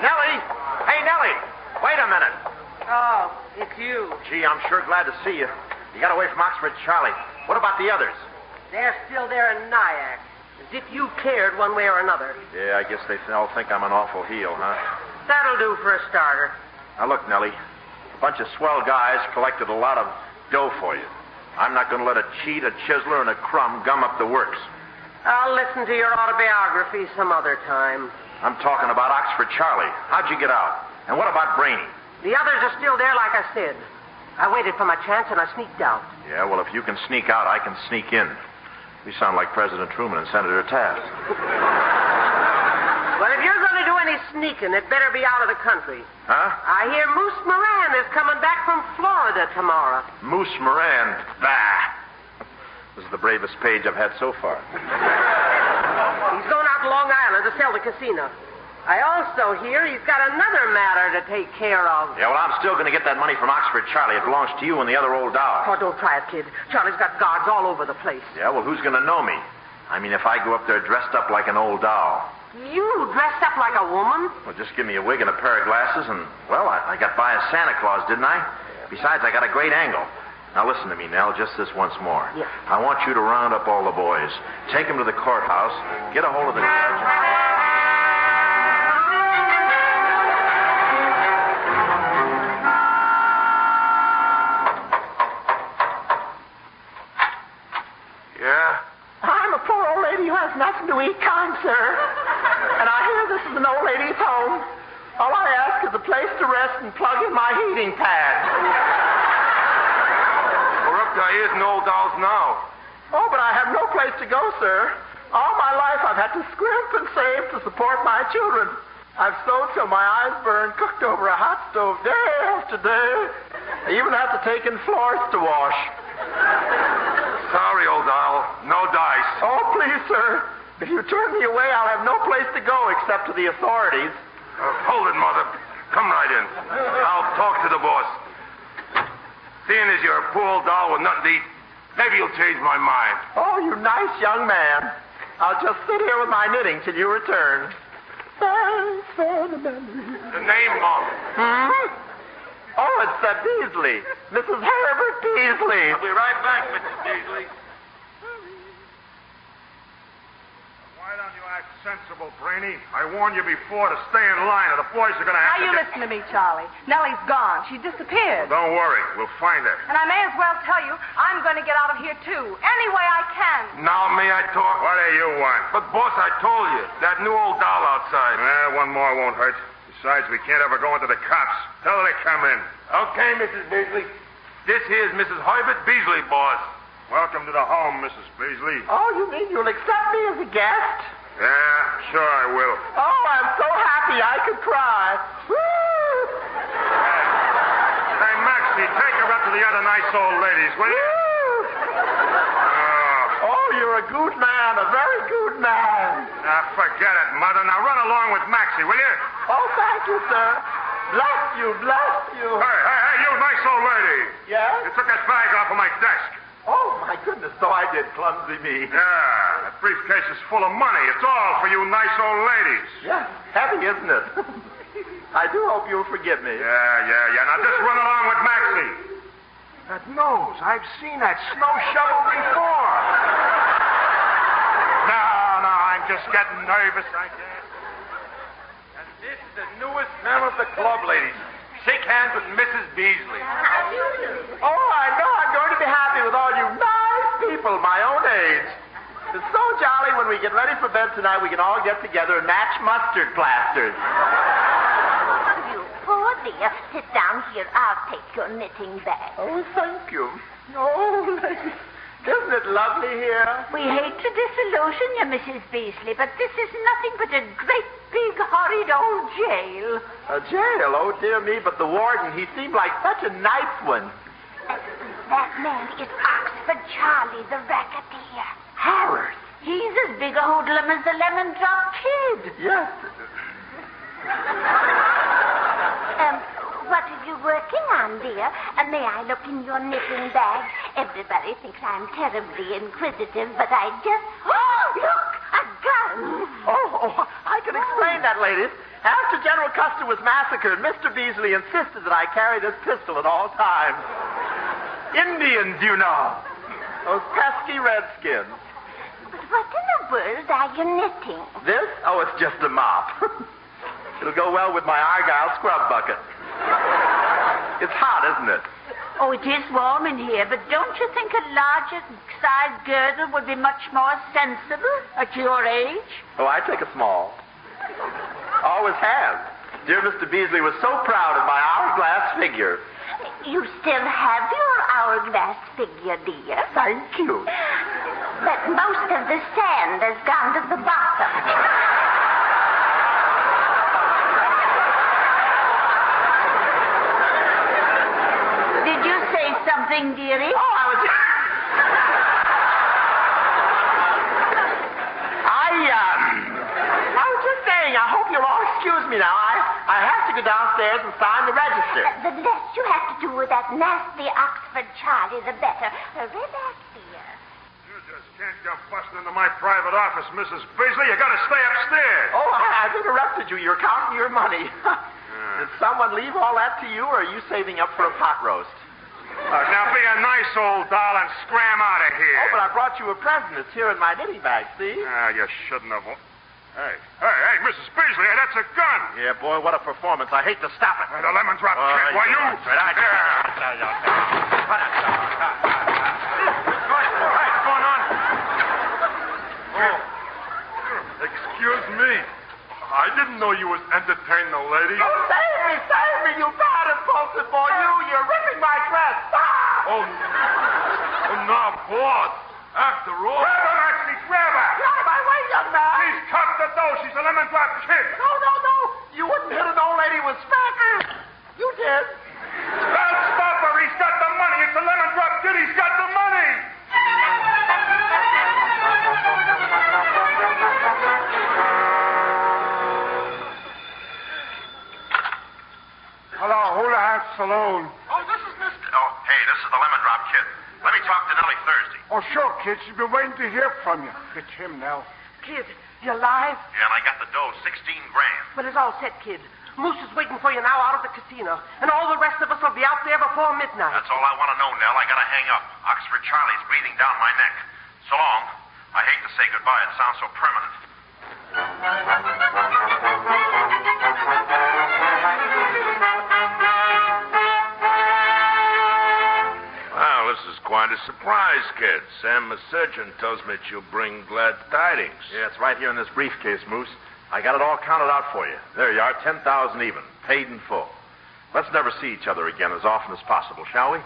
Speaker 5: Nellie! Hey, Nellie! Wait a minute.
Speaker 13: Oh, it's you.
Speaker 5: Gee, I'm sure glad to see you. You got away from Oxford Charlie. What about the others?
Speaker 13: They're still there in Nyack. As if you cared one way or another.
Speaker 5: Yeah, I guess they all think I'm an awful heel, huh?
Speaker 13: That'll do for a starter.
Speaker 5: Now, look, Nellie. A bunch of swell guys collected a lot of dough for you. I'm not going to let a cheat, a chiseler, and a crumb gum up the works.
Speaker 13: I'll listen to your autobiography some other time.
Speaker 5: I'm talking about Oxford Charlie. How'd you get out? And what about Brainy?
Speaker 13: The others are still there, like I said. I waited for my chance and I sneaked out.
Speaker 5: Yeah, well, if you can sneak out, I can sneak in. We sound like President Truman and Senator Taft.
Speaker 13: Well, if you're going to do any sneaking, it better be out of the country.
Speaker 5: Huh?
Speaker 13: I hear Moose Moran is coming back from Florida tomorrow.
Speaker 5: Moose Moran? Bah! This is the bravest page I've had so far.
Speaker 13: He's going out to Long Island to sell the casino. I also hear he's got another matter to take care of.
Speaker 5: Yeah, well, I'm still going to get that money from Oxford Charlie. It belongs to you and the other old doll.
Speaker 13: Oh, don't try it, kid. Charlie's got guards all over the place.
Speaker 5: Yeah, well, who's going to know me? I mean, if I go up there dressed up like an old doll.
Speaker 13: You dressed up like a woman?
Speaker 5: Well, just give me a wig and a pair of glasses and, well, I got by as Santa Claus, didn't I? Besides, I got a great angle. Now, listen to me, Nell, just this once more.
Speaker 13: Yeah.
Speaker 5: I want you to round up all the boys, take them to the courthouse, get a hold of the judge.
Speaker 15: Nothing to eat, kind sir. And I hear this is an old lady's home. All I ask is a place to rest and plug in my heating pad.
Speaker 12: We're up there is no dolls now.
Speaker 15: Oh, but I have no place to go, sir. All my life I've had to scrimp and save to support my children. I've sewed till my eyes burn, cooked over a hot stove day after day. I even have to take in floors to wash.
Speaker 12: Sorry, old doll. No dice.
Speaker 15: Oh, please, sir. If you turn me away, I'll have no place to go except to the authorities.
Speaker 12: Hold it, Mother. Come right in. I'll talk to the boss. Seeing as you're a poor old doll with nothing to eat, maybe you'll change my mind.
Speaker 15: Oh, you nice young man. I'll just sit here with my knitting till you return. Thanks for the memory.
Speaker 12: The name, Mom.
Speaker 15: Oh, it's Beasley. Mrs. Herbert Beasley.
Speaker 12: I'll be right back, Mrs. Beasley.
Speaker 9: Why don't you act sensible, Brainy? I warned you before to stay in line or the boys are going to have
Speaker 10: Now, you listen to me, Charlie. Nellie's gone. She disappeared.
Speaker 9: Don't worry. We'll find her.
Speaker 3: And I may as well tell you, I'm going to get out of here, too. Any way I can.
Speaker 12: Now may I talk?
Speaker 9: What do you want?
Speaker 12: But, boss, I told you, that new old doll outside.
Speaker 9: One more won't hurt. Besides, we can't ever go into the cops. Tell her to come in.
Speaker 12: Okay, Mrs. Beasley. This here's Mrs. Herbert Beasley, boss.
Speaker 9: Welcome to the home, Mrs. Beasley.
Speaker 15: Oh, you mean you'll accept me as a guest?
Speaker 9: Yeah, sure I will.
Speaker 15: Oh, I'm so happy I could cry. Woo!
Speaker 9: Hey, Maxie, take her up to the other nice old ladies, will you?
Speaker 15: Oh, you're a good man, a very good man.
Speaker 9: Forget it, Mother. Now run along with Maxie, will you?
Speaker 15: Oh, thank you, sir. Bless you, bless you.
Speaker 9: Hey, you nice old lady.
Speaker 15: Yes?
Speaker 9: You took that bag off of my desk.
Speaker 15: Oh, my goodness, so I did, clumsy me.
Speaker 9: Yeah, that briefcase is full of money. It's all for you nice old ladies.
Speaker 15: Yes, heavy, isn't it? I do hope you'll forgive me.
Speaker 9: Yeah. Now just run along with Maxie.
Speaker 11: That nose. I've seen that snow shovel before. No, I'm just getting nervous, I guess.
Speaker 4: And this is the newest member of the club, ladies. Shake hands with Mrs. Beasley.
Speaker 15: Oh, I know I'm going to be happy with all you nice people my own age. It's so jolly when we get ready for bed tonight, we can all get together and match mustard plasters.
Speaker 14: You poor dear. Sit down here. I'll take your knitting bag.
Speaker 15: Oh, thank you. Oh, ladies, isn't it lovely here?
Speaker 14: We hate to disillusion you, Mrs. Beasley, but this is nothing but a great big horrid old jail.
Speaker 15: A jail? Oh, dear me, but the warden, he seemed like such a nice one.
Speaker 14: That man is Oxford Charlie, the racketeer.
Speaker 15: Horrors.
Speaker 14: He's as big a hoodlum as the Lemon Drop Kid.
Speaker 15: Yes.
Speaker 14: What are you working on, dear? May I look in your knitting bag? Everybody thinks I'm terribly inquisitive, but I just... Oh, look! A gun!
Speaker 15: Oh, I can explain that, ladies. After General Custer was massacred, Mr. Beasley insisted that I carry this pistol at all times. Indians, you know. Those pesky redskins.
Speaker 14: But what in the world are you knitting?
Speaker 15: This? Oh, it's just a mop. It'll go well with my Argyle scrub bucket. It's hot, isn't it?
Speaker 14: Oh, it is warm in here, but don't you think a larger size girdle would be much more sensible at your age?
Speaker 15: Oh, I take a small. Always have. Dear Mr. Beasley was so proud of my hourglass figure.
Speaker 14: You still have your hourglass figure, dear.
Speaker 15: Thank you.
Speaker 14: But most of the sand has gone to the bottom. Did you say something, dearie?
Speaker 15: Oh, I was just saying, I hope you'll all excuse me now. I have to go downstairs and sign the register.
Speaker 14: The less you have to do with that nasty Oxford Charlie, the better. Relax, dear.
Speaker 12: You just can't come busting into my private office, Mrs. Beasley. You gotta stay upstairs.
Speaker 15: Oh, I've interrupted you. You're counting your money. Did someone leave all that to you, or are you saving up for a pot roast?
Speaker 12: Now be a nice old doll and scram out of here.
Speaker 15: Oh, but I brought you a present. It's here in my knitting bag, see?
Speaker 12: You shouldn't have. Hey, Mrs. Beasley, that's a gun.
Speaker 5: Yeah, boy, what a performance. I hate to stop it.
Speaker 12: The Lemon Drop Kid, why you?
Speaker 5: That's right.
Speaker 12: What's going on? Oh, excuse me. I didn't know you was entertaining a lady.
Speaker 15: Oh, save me, you bad impulsive boy. You're ripping my dress. Ah!
Speaker 12: Oh, now, boss. After all...
Speaker 15: Grab her, Ashley, grab her. Get out of my way, young man.
Speaker 12: She's cut the dough. She's a Lemon Drop Kid.
Speaker 15: No. You wouldn't hit an old lady with smackers. You did.
Speaker 12: Well, stop her. He's got the money. It's a Lemon Drop Kid. He's got the money.
Speaker 11: Hello, Hula Hat Saloon.
Speaker 5: Oh, this is Mr. Oh, hey, this is the Lemon Drop Kid. Let me talk to Nellie Thursday.
Speaker 11: Oh, sure, kid. She's been waiting to hear from you. It's him, Nell.
Speaker 13: Kid, you alive?
Speaker 5: Yeah, and I got the dough, $16,000.
Speaker 13: But it's all set, kid. Moose is waiting for you now out of the casino, and all the rest of us will be out there before midnight.
Speaker 5: That's all I want to know, Nell. I gotta hang up. Oxford Charlie's breathing down my neck. So long. I hate to say goodbye. It sounds so permanent.
Speaker 6: Well, this is quite a surprise, kid. Sam, the surgeon, tells me that you'll bring glad tidings.
Speaker 5: Yeah, it's right here in this briefcase, Moose. I got it all counted out for you. There you are, 10,000 even, paid in full. Let's never see each other again as often as possible, shall we?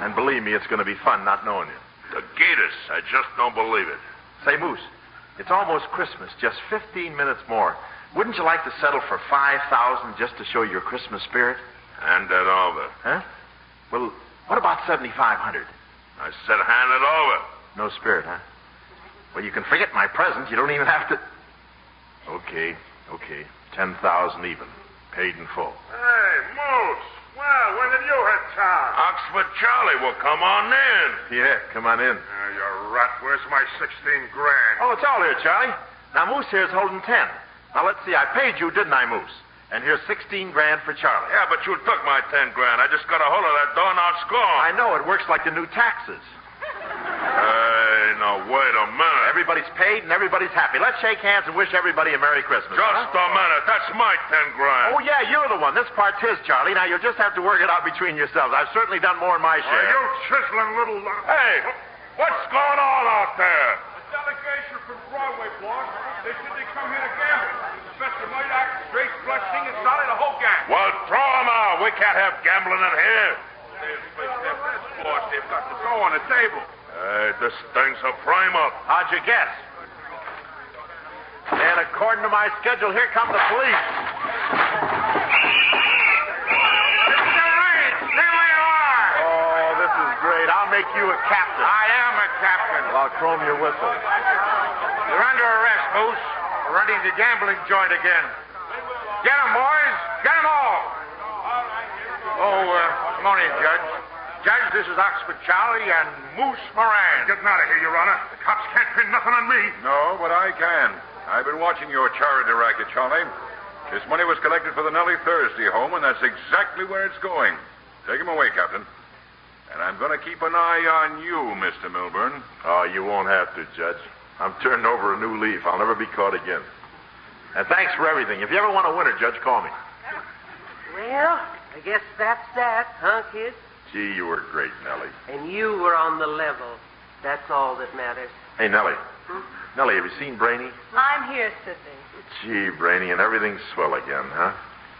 Speaker 5: And believe me, it's going to be fun not knowing you.
Speaker 6: The Gatus, I just don't believe it.
Speaker 5: Say, Moose, it's almost Christmas, just 15 minutes more. Wouldn't you like to settle for 5,000 just to show your Christmas spirit?
Speaker 6: Hand that over.
Speaker 5: Huh? Well, what about 7,500?
Speaker 6: I said hand it over.
Speaker 5: No spirit, huh? Well, you can forget my present. You don't even have to... Okay. 10,000 even. Paid in full.
Speaker 12: Hey, Moose. Well, when did you hit town?
Speaker 6: Oxford Charlie will come on in.
Speaker 5: Yeah, come on in.
Speaker 12: You rat. Where's my $16,000?
Speaker 5: Oh, it's all here, Charlie. Now, Moose here's holding 10. Now, let's see. I paid you, didn't I, Moose? And here's 16 grand for Charlie.
Speaker 6: Yeah, but you took my 10 grand. I just got a hold of that door, now it's gone.
Speaker 5: I know, it works like the new taxes.
Speaker 6: Hey, now, wait a minute.
Speaker 5: Everybody's paid and everybody's happy. Let's shake hands and wish everybody a Merry Christmas.
Speaker 6: Just a minute. That's my 10 grand.
Speaker 5: Oh, yeah, you're the one. This part's his, Charlie. Now, you'll just have to work it out between yourselves. I've certainly done more than my share.
Speaker 6: You chiseling little... Hey, what's going on out there?
Speaker 12: A delegation from Broadway, boss. They said they come here to gamble. Inspector Night Act, Grace Blessing, and Sally, the whole gang.
Speaker 6: Well, throw them out. We can't have gambling in here.
Speaker 12: Boss, they've got the dough on the table.
Speaker 6: Hey, this thing's a frame-up.
Speaker 5: How'd you guess? And according to my schedule, here come the police.
Speaker 11: Mr. Reed, there we are.
Speaker 5: Oh, this is great. I'll make you a captain.
Speaker 11: I am a captain.
Speaker 5: Well, I'll chrome your whistle.
Speaker 11: You're under arrest, Moose. We're running the gambling joint again. Get 'em, boys. Get 'em all. Come on in, Judge. Judge, this is Oxford Charlie and Moose Moran.
Speaker 12: Getting out of here, Your Honor. The cops can't pin nothing on me.
Speaker 1: No, but I can. I've been watching your charity racket, Charlie. This money was collected for the Nellie Thursday home, and that's exactly where it's going. Take him away, Captain. And I'm going to keep an eye on you, Mr. Milburn.
Speaker 5: Oh, you won't have to, Judge. I'm turning over a new leaf. I'll never be caught again. And thanks for everything. If you ever want a winner, Judge, call me.
Speaker 13: Well, I guess that's that, huh, kid?
Speaker 5: Gee, you were great, Nellie.
Speaker 13: And you were on the level. That's all that matters.
Speaker 5: Hey, Nellie. Nellie, have you seen Brainy?
Speaker 10: I'm here, Sidney.
Speaker 5: Gee, Brainy, and everything's swell again, huh?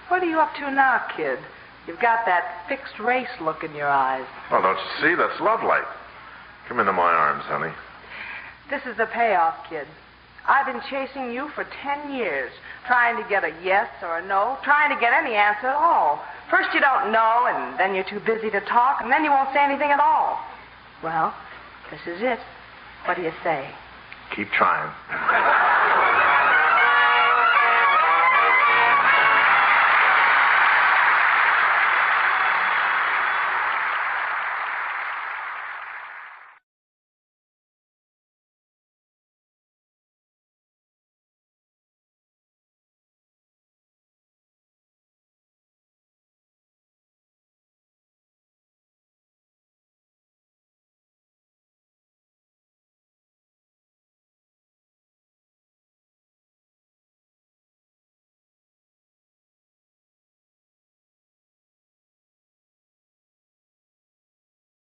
Speaker 10: What are you up to now, kid? You've got that fixed race look in your eyes.
Speaker 5: Well, don't you see? That's love light. Come into my arms, honey.
Speaker 10: This is the payoff, kid. I've been chasing you for 10 years, trying to get a yes or a no, trying to get any answer at all. First you don't know, and then you're too busy to talk, and then you won't say anything at all. Well, this is it. What do you say?
Speaker 5: Keep trying.